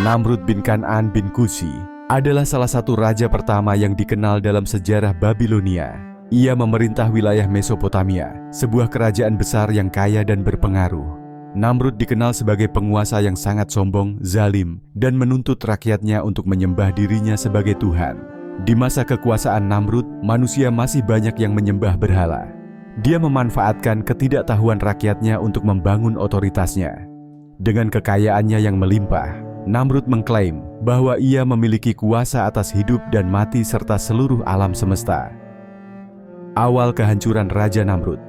Namrud bin Kan'an bin Kusi adalah salah satu raja pertama yang dikenal dalam sejarah Babilonia. Ia memerintah wilayah Mesopotamia, sebuah kerajaan besar yang kaya dan berpengaruh. Namrud dikenal sebagai penguasa yang sangat sombong, zalim, dan menuntut rakyatnya untuk menyembah dirinya sebagai Tuhan. Di masa kekuasaan Namrud, manusia masih banyak yang menyembah berhala. Dia memanfaatkan ketidaktahuan rakyatnya untuk membangun otoritasnya. Dengan kekayaannya yang melimpah, Namrud mengklaim bahwa ia memiliki kuasa atas hidup dan mati serta seluruh alam semesta. Awal kehancuran Raja Namrud.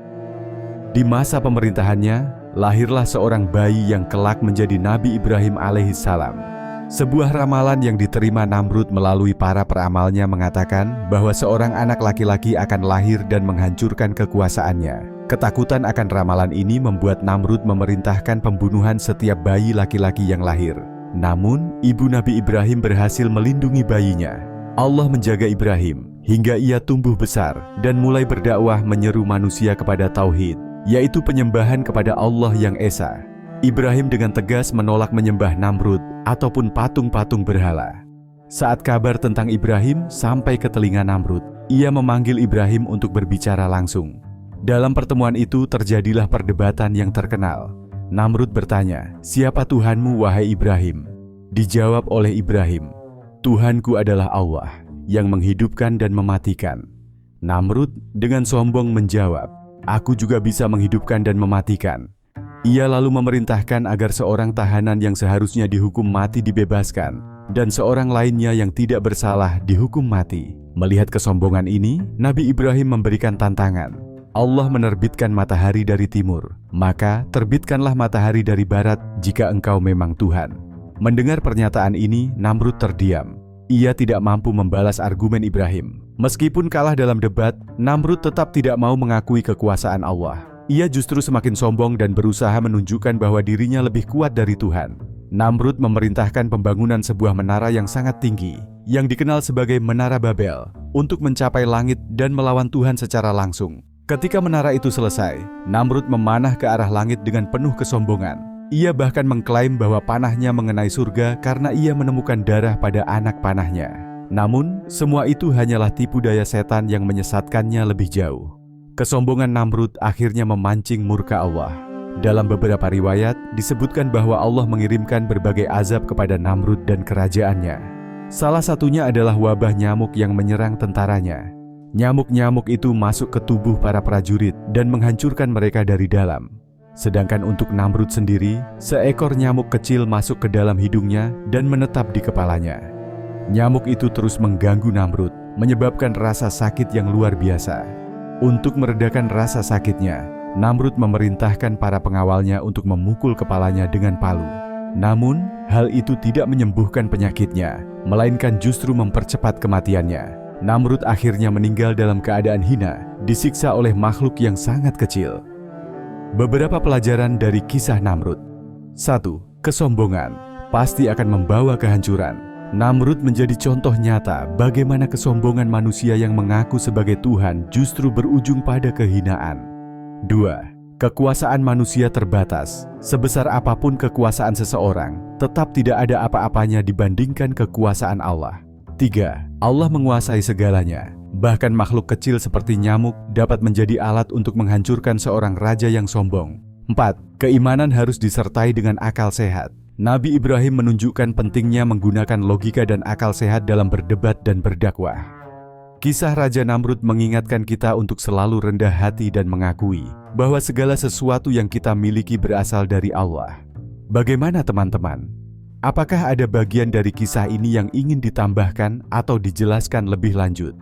Di masa pemerintahannya, lahirlah seorang bayi yang kelak menjadi Nabi Ibrahim alaihissalam. Sebuah ramalan yang diterima Namrud melalui para peramalnya mengatakan bahwa seorang anak laki-laki akan lahir dan menghancurkan kekuasaannya. Ketakutan akan ramalan ini membuat Namrud memerintahkan pembunuhan setiap bayi laki-laki yang lahir. Namun, ibu Nabi Ibrahim berhasil melindungi bayinya. Allah menjaga Ibrahim hingga ia tumbuh besar dan mulai berdakwah menyeru manusia kepada tauhid, yaitu penyembahan kepada Allah yang Esa. Ibrahim dengan tegas menolak menyembah Namrud ataupun patung-patung berhala. Saat kabar tentang Ibrahim sampai ke telinga Namrud, ia memanggil Ibrahim untuk berbicara langsung. Dalam pertemuan itu terjadilah perdebatan yang terkenal. Namrud bertanya, "Siapa Tuhanmu, wahai Ibrahim?" Dijawab oleh Ibrahim, "Tuhanku adalah Allah yang menghidupkan dan mematikan." Namrud dengan sombong menjawab, "Aku juga bisa menghidupkan dan mematikan." Ia lalu memerintahkan agar seorang tahanan yang seharusnya dihukum mati dibebaskan, dan seorang lainnya yang tidak bersalah dihukum mati. Melihat kesombongan ini, Nabi Ibrahim memberikan tantangan. Allah menerbitkan matahari dari timur, maka terbitkanlah matahari dari barat jika engkau memang Tuhan. Mendengar pernyataan ini, Namrud terdiam. Ia tidak mampu membalas argumen Ibrahim. Meskipun kalah dalam debat, Namrud tetap tidak mau mengakui kekuasaan Allah. Ia justru semakin sombong dan berusaha menunjukkan bahwa dirinya lebih kuat dari Tuhan. Namrud memerintahkan pembangunan sebuah menara yang sangat tinggi, yang dikenal sebagai Menara Babel, untuk mencapai langit dan melawan Tuhan secara langsung. Ketika menara itu selesai, Namrud memanah ke arah langit dengan penuh kesombongan. Ia bahkan mengklaim bahwa panahnya mengenai surga karena ia menemukan darah pada anak panahnya. Namun, semua itu hanyalah tipu daya setan yang menyesatkannya lebih jauh. Kesombongan Namrud akhirnya memancing murka Allah. Dalam beberapa riwayat, disebutkan bahwa Allah mengirimkan berbagai azab kepada Namrud dan kerajaannya. Salah satunya adalah wabah nyamuk yang menyerang tentaranya. Nyamuk-nyamuk itu masuk ke tubuh para prajurit dan menghancurkan mereka dari dalam. Sedangkan untuk Namrud sendiri, seekor nyamuk kecil masuk ke dalam hidungnya dan menetap di kepalanya. Nyamuk itu terus mengganggu Namrud, menyebabkan rasa sakit yang luar biasa. Untuk meredakan rasa sakitnya, Namrud memerintahkan para pengawalnya untuk memukul kepalanya dengan palu. Namun, hal itu tidak menyembuhkan penyakitnya, melainkan justru mempercepat kematiannya. Namrud akhirnya meninggal dalam keadaan hina, disiksa oleh makhluk yang sangat kecil. Beberapa pelajaran dari kisah Namrud. 1. Kesombongan pasti akan membawa kehancuran. Namrud menjadi contoh nyata bagaimana kesombongan manusia yang mengaku sebagai Tuhan justru berujung pada kehinaan. 2. Kekuasaan manusia terbatas. Sebesar apapun kekuasaan seseorang, tetap tidak ada apa-apanya dibandingkan kekuasaan Allah. 3. Allah menguasai segalanya. Bahkan makhluk kecil seperti nyamuk dapat menjadi alat untuk menghancurkan seorang raja yang sombong. 4. Keimanan harus disertai dengan akal sehat. Nabi Ibrahim menunjukkan pentingnya menggunakan logika dan akal sehat dalam berdebat dan berdakwah. Kisah Raja Namrud mengingatkan kita untuk selalu rendah hati dan mengakui bahwa segala sesuatu yang kita miliki berasal dari Allah. Bagaimana teman-teman? Apakah ada bagian dari kisah ini yang ingin ditambahkan atau dijelaskan lebih lanjut?